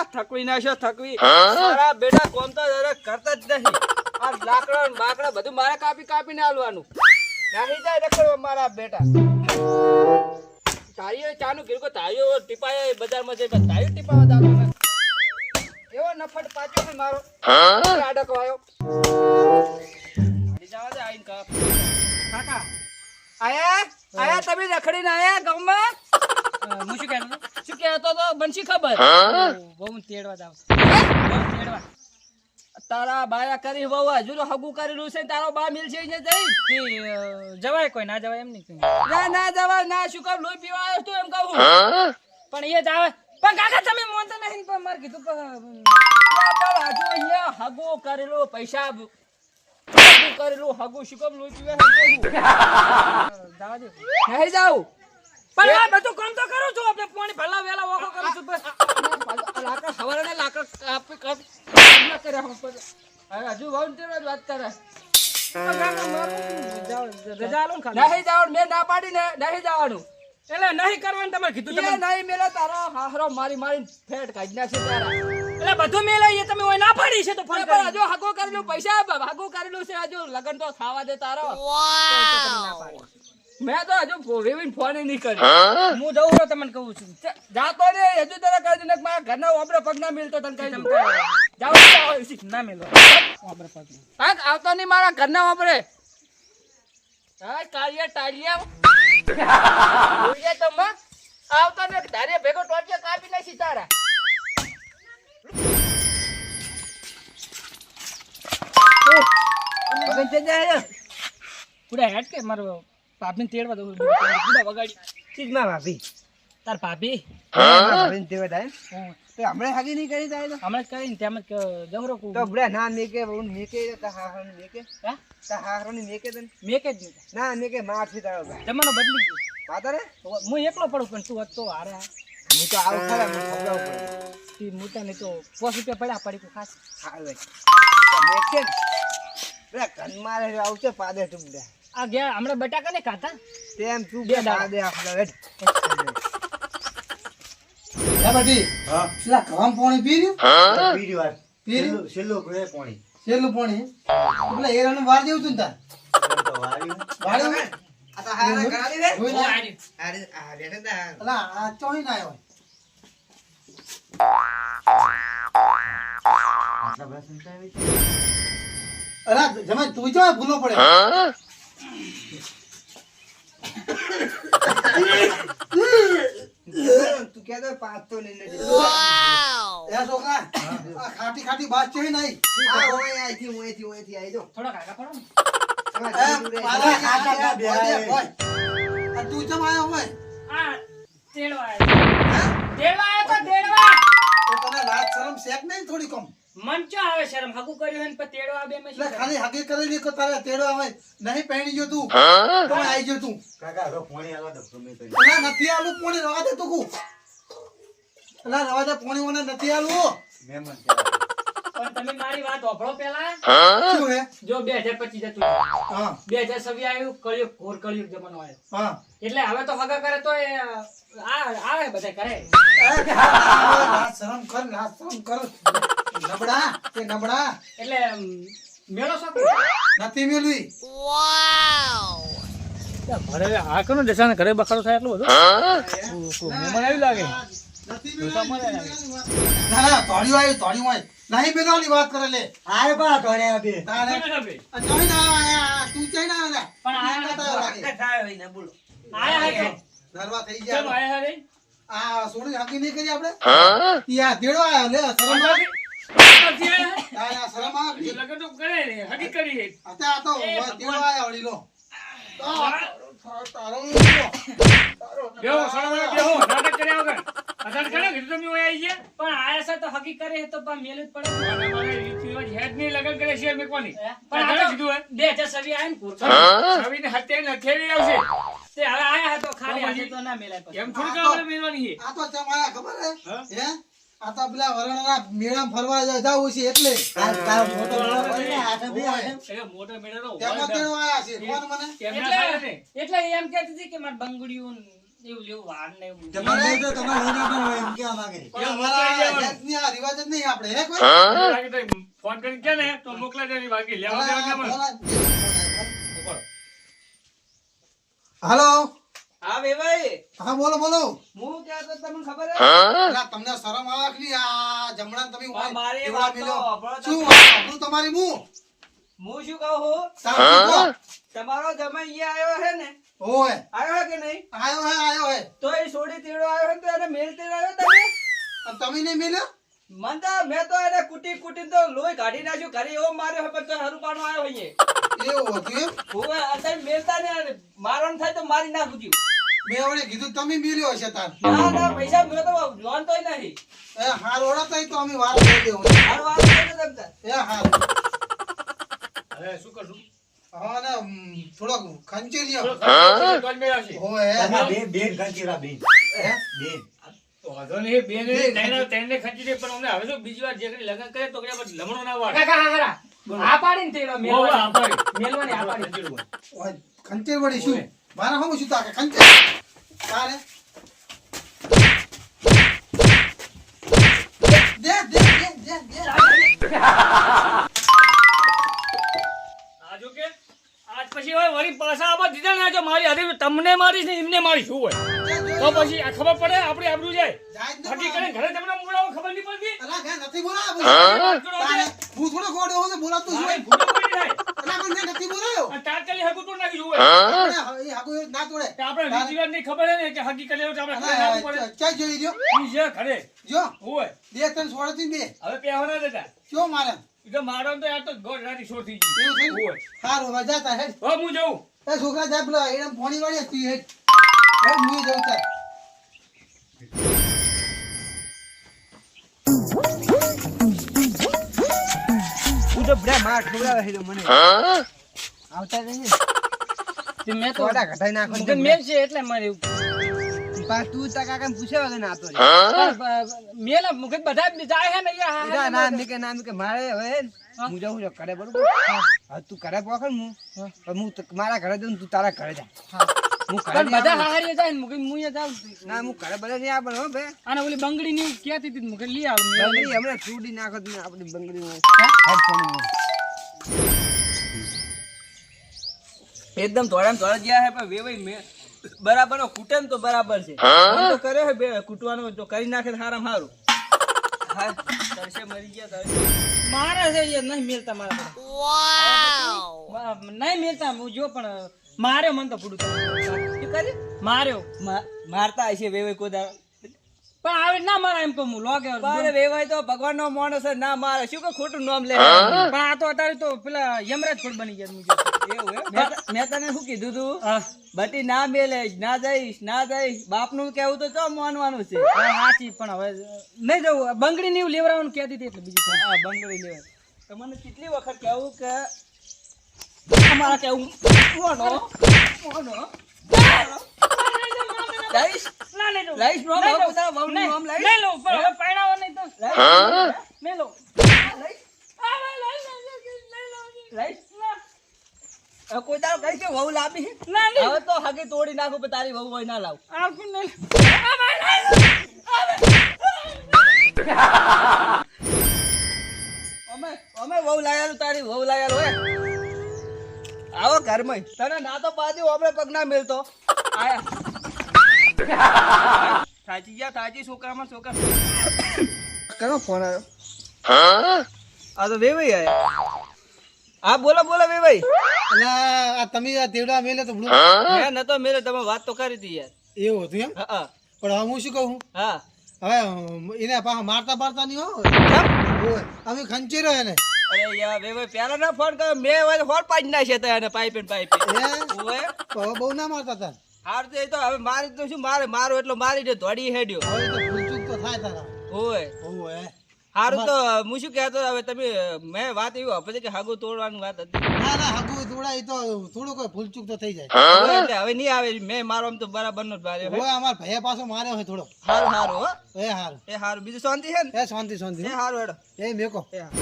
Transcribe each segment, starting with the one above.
થકવી નાખ્યો થકવી મારા બેટા કોમ તો કરતા જ નહીં આ લાકડા ને બાકડા બધું મારે કાપીને આલવાનું નાહી જાય રખડવા મારા બેટા તારીઓ ચાનું કીધું તારીઓ ટીપાય બજારમાં જઈ તારીઓ ટીપાવા દાદા એવો નફટ પાછો છે મારો આડકો આવ્યો જવા દે આઈન કાકા આયા તમે રખડીને આયા ગામમાં હું શું કહેતો તો બનશી ખબર બહુ તેડવા જાવ તેડવા તારા બાયા કરી બહુ હજુ તો હગું કરેલું છે તારો બા મિલ છે જવાય કોઈ ના જવાય એમ નહીં ના જવાય ના શું કામ લોહી પીવા આવ્યો તું એમ કહું પણ એ જાવે પણ કાકા તમે મોનતા નહીં પણ માર કીધું હજુ અહીંયા હગું કરેલું પૈસા કરેલું હગું શું કામ લોહી પીવા જવા દે નહીં જાવ પણ આ બધું કામ તો કરું છું આપણે પાણી ભલા વેલા વોકો કરું છું બસ લાકડા સવારે લાકડા આપી કરે હજુ વાઉન્ટેર વાત કરે રજા લો ખાલી નહીં જવાનું મેં ના પાડી ને નહીં જવાનું એટલે નહીં કરવાનું તમારે કીધું તમે નહીં મેલે તારો હારો મારી ફેટ કાઢી નાખશે તારા એટલે બધું મેલે એ તમે ઓય ના પાડી છે તો ફોન કરી હજુ હગો કરેલું પૈસા હગો કરેલું છે હજુ લગન તો થાવા દે તારો મેં તો હજુ રેવીન ફોન નહીં કર્યો હું જઉં તો તમને કહું છું જાતો ને હજુ તને કહી દઉં મારા ઘરના ઓબરે પગ ના મિલતો તને કહી દઉં જાવ ના મિલો ઓબરે પગ પાક આવતો નહીં મારા ઘરના ઓબરે હા કાળિયા ટાળિયા જોઈએ તો માં આવતો ને તારે ભેગો ટોટિયા કાપી નાખી તારા મગન તે જાય પૂરા હેડ કે મારો પાપીને તેડવા દઉં પૂરા વગાડી ઠીક ના ભાભી તાર ભાભી ભાભીને તેડવા જાય તો હમણાં હાગી નહીં કરી જાય તો હમણાં જ કરીને તેમ જ જવરો તો બુડા ના મેકે બહુ મેકે તા હાહરો ને મેકે હા તા હાહરો ને મેકે તને મેકે જ નહીં ના મેકે મારથી તારો જમાનો બદલી ગયો પાતરે હું એકલો પડું પણ તું હતો હારે હું તો આવ ખરા મને ખબર પડે તી મોટા ને તો 5 રૂપિયા પડ્યા પડી કો ખાસ હાલ મેકે બરા કન મારે આવશે પાદે તું બુડા આ ગયા હમણાં બટાકા ને ખાતા તેમ તું બે દાડા દે આપડા વેટ બાબાજી હા પેલા કામ પાણી પી રહ્યું પી રહ્યું છેલ્લું પાણી પેલા એરાનું વાર જેવું તું તાર વાળી આ તો હારા ગાડી રે આ રેડે દા અલા આ ચોઈ ના આવ્યો અલા જમાઈ તું જો ભૂલો પડે તું કે તો પાત તો લઈને દે વાવ એ છોકરા આ ખાટી ખાટી વાત છે નહીં આ ઓય આઈથી આઈ દો થોડા કાકા પડો તું ચમ આયો હોય આ તેડવા આયો તો તને લાજ શરમ શેક નહીં થોડી કમ મન ચો આવે શરમ હગુ કર્યું હે ને પ તેડવા બે મેં ખાલી હગી કરેલી કો તારે તેડો આવે નહીં પહેણી ગયો તું તો આવી ગયો તું કાકા રો પાણી આવા દો ગમે તો ના નથી આલુ પાણી રવા દે તું કુ ના રવા દે પાણી મને નથી આલુ મહેમાન પણ તમે મારી વાત ઓભળો પેલા શું હે જો 2025 જતું હા 2026 આવ્યું કળિયુગ જમાનો આવ્યો હા એટલે હવે તો હગા કરે તો આવે બધા કરે શરમ કર નબળા એટલે મેલો શોખ નથી મેલવી ઘરે આ કનો દેસાને ઘરે બખાડો થાય એટલું બધું મહેમાન આવી લાગે નથી મેલવી ના તોડ્યું હોય નહીં મેલવાની વાત કરે લે આરે બા ઢોળ્યા બે તારે ચોઈ ના આયા તું ચોઈ ના આયા પણ આયા થાય હોય ને બોલો આયા નરવા થઈ ચલો ગયા આયા રે આ સોની હાકી નહીં કરી આપણે યા તેડો આયો લે શરમ આ શરમ આ લગન તો કરે રે હકી કરી આ તો તેડો આયો વળી લો તારો બેહો સળવા બેહો નાટક કર્યા વગર અધાર કરે કીધું તમે ઓય આવી ગયા પણ આયા છે તો હકી કરે તો પા મેલ જ પડે મારે રીત હેડ ની લગન કરે છે મેકવાની પણ આ કીધું હે 2026 આયા ને કોર છવીને હતે ને થેરી આવશે તે હવે આયા હતો ખાલી હજી તો ના મેલાય પછી એમ થોડી કામ મેલવાની છે આ તો તમારા ખબર હે આ તો પેલા વરણના મેળામાં ફરવા જાવું છે એટલે તારો મોટો મોટો મેળો તેમાં કેવો આયા છે કોણ મને એટલે એમ કહેતી હતી કે માર બંગડીયું એવું લેવું વાર ને એવું. તમારે તો તમારે લઈને આવવાનું એમ કહેવા માંગે છે. પણ અમારા જાતની આ રિવાજ જ નહીં આપણે, હે કોઈ? લાગે તો ફોન કરીને કે ને તો મોકલા દેવાની બાકી લેવા દેવા કેમ બોલા. હાલો, હા વેવાઈ, હા બોલો બોલો. હું ક્યાં તો તમને ખબર હે? અલા, તમને શરમ આવે કે નહીં? આ જમણા તમે હા, મારી એવડા વાત તો મિલો. સાંભળો શું તમે. વાત સાંભળું તમારી મું? હું શું કહું છું? તારું શું કહો? તમારો જમાઈ અહીંયા આવ્યો હે ને? ઓય, આવ્યો હે કે નહીં? આયો હે. તો એ છોડી તેડો આવ્યો હે ને તો એને મેલતે આવ્યો તમે? અને તમે નહીં મિલ્યો? મન તો મેં તો એને કુટી કુટી તો લોહી કાઢી નાખ્યું, ઘરે એવો માર્યો હે પણ તો હરુપાનો આવ્યો અહીંયા. એવું હતું એમ? હોવે, અત્યારે મેલતા ને મારવાનું થાય તો મારી નાખું છું. મેં વળી કીધું તમે મિલ્યો હશે તાર. ના ના પૈસા મેં તો જોનતોય નહીં. એ હાર ઓળખતા તો અમે વાર લઈ લેવું. મારું વાત નહીં તમતા. એ હાર. હવે શું કરશું હા ને થોડોક ખંચી લ્યો. તો જ મેળ આવશે. ઓય, તમારે બેન ખંચેલા બેન. હે? બેન. તો વાંધો નહીં, તેને ખંચી દે, પણ અમને હવે શું બીજી વાર જે કરી લગ્ન કરે તો કે આપણે લમણો ના વાળે. કાકા હારા. આ પાડીને તેડો ઓવે, આ મેલવાની. પાડી. મેલવાની આ પાડી. ખંચેલું હોય. ઓય, ખંચેર વળી શું? મારા હમ શું તાકે ખંચેર? તારે? દે. આ જો કે આજ પછી હવે વળી પાછા આવા દીધા ને જો મારી હાથે તમને મારીશ ને એમને મારીશ શું હોય તો પછી આ ખબર પડે આપણી આબરૂ જાય જાય જ ન બાકી પાડે. કરે ઘરે તમને મોડાવો ખબર નહીં પડતી અલા, મેં નથી બોલાયો. વાત કરો તારે, છે. હું થોડો ગોળો હોઉં છું, બોલાતું છું. મારે ભૂલો પડી જાય અલા, પણ મેં નથી બોલાયો. અને તાત્કાલિક હગું તોડ નાખી હોય આપણે એ હાગુ ના તોડે. કે આપણે રીત રિવાજની ખબર હે ને કે હગી કરી લેવું તો આપણે ઘરે અલા, નાખવું પડે ક્યાં જોઈ રહ્યો? ઈ છે ઘરે જો, હોય 2 3 16 બે. હવે પહેવાના જ હતા ક્યો મારે? ઈ તો મારો તો યાર તો ગોળ રાતી છોડ થઈ ગઈ એવું થયું? હોય હારું, હવે જા તાર, હેડ. હવે હું જઉં એ છોકરા જા પેલા એડમ પોણી વાળી તું હેડ. હેડ, હું જઉં તાર. હું તો બધા માર ખવડાવે છે મને. આવતા નહીં ને. તે મેં તો થોડા ઘટાઈ નાખો ને તે મેલ છે એટલે મારે એવું. પાછ તું તારા કાકાને પૂછ્યા વગર ના આવતો રે. મેલા મુખે બધા જ જાય હે ને અહીંયા એના હા, ના હા. મેં કે ના મેં કે મારે હવે હું જાઉં છું ઘરે બરોબર. હવે તું ઘરે પહોંચ ને હું હું મારા ઘરે જઉં તું તારા ઘરે જા. હું ઘરે પણ નહીં બધા આવું. હારીએ જાય ને મુખે હું અહીંયા જાઉં છું. ના હું ઘરે બધા નહીં આવવાનું હો બે. અને ઓલી બંગડી ની ક્યાંથી હતી મુખે લઈ આવું મેં. બંગડી હમણાં છૂટી નાખો તમે આપણી બંગડીમાં. એકદમ થોડા થોડા ગયા હે પણ વેવાઈ મે બરાબર નો કૂટે ને તો બરાબર છે મન તો કરે હે બે કૂટવાનું તો કરી નાખે હારામ હારું હા તરસે મરી ગયા તરસે મારે છે યાર નહીં મેલતા મારા વાવ નહીં મેલતા હું જો પણ માર્યો મન તો પૂડું શું કરી માર્યો મારતા હશે વેવાઈ કોદા પણ આવે ના મારા એમ તો હું લોગે બારે વેવાય તો ભગવાન નો માણસ છે ના મારે શું કે ખોટું નામ લે પણ આ તો અત્યારે તો પેલા યમરાજ ફૂડ બની ગયા મુજબ એવું હે મેં તને શું કીધું તું બટી ના મેલે ના જઈશ બાપ નું કેવું તો ચો માનવાનું છે સાચી પણ હવે નહીં જવું બંગડી ની લેવરાવાનું કહેતી હતી એટલે બીજું હા બંગડી લેવાય તમને કેટલી વખત કેવું કે અમારા કેવું મોનો લઈશ નો બધા વહુનું નામ લઈશ લઈ લો પણ હવે પાણાવો નહીં તો મે લો લઈશ ના કોઈ તારો કઈ કે વહુ લાવી ના હવે તો હગે તોડી નાખું પણ તારી વહુ હોય ના લાવ અમે વહુ લાયેલું તારી વહુ લાયેલું હોય આવો ઘરમાં તને ના તો પાછી આપણે પગ ના મેલતો આયા થાચી છોકરામાં છોકરા કનો ફોન આવ્યો? આ તો વેવાઈ આયા હા બોલો વેવાઈ એટલે આ તમે આ દેવડા મેલે તો ભલું. મેં નતો મેરે તમે વાત તો કરી હતી યાર એવું હતું એમ? હા પણ હવે હું શું કહું? હા હવે એને પાછા મારતા બારતા નહીં હો. ઓય, અમે ખંચેરો એને. અરે યાર વેવાઈ પેલા ના ફોન કર્યો મેં હવે ફોન પાડી નાખ્યા તા એને પાઇપ હે? ઓય તો હવે બહુ ના મારતા હતા. હાર તો એ તો હવે મારી તો શું મારો એટલો મારી દે ધોડી હેડ્યો હવે તો ભૂલચૂક તો થાય તારા. ઓય ઓય. હારું તો હું શું કહેતો હવે તમે મેં વાત એવી હતી કે હાગુ તોડવાની વાત હતી ના હગું થોડા એ તો થોડું કોઈ ભૂલચૂક તો થઈ જાય. ઓય, એટલે હવે નહીં આવે મેં મારો આમ તો બરાબર નો જ માર્યો ઓય, અમાર ભાઈએ પાછો માર્યો હોય થોડો. હારું હો એ હારું. એ હારું બીજું શાંતિ છે ને એ શાંતિ શાંતિ. એ હારું હેડો એ મેકો. એ હારું.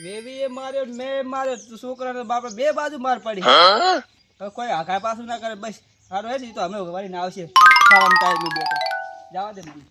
વેવી એ માર્યો ને મેં માર્યો તો છોકરાને બાપડે બે બાજુ માર પડી હવે કોઈ આઘા પાછું ના કરે બસ હારું હેડ ઈ તો અમે વારી ના આવશે ખાવાનું ટાઈમ બેઠો જવા દે મને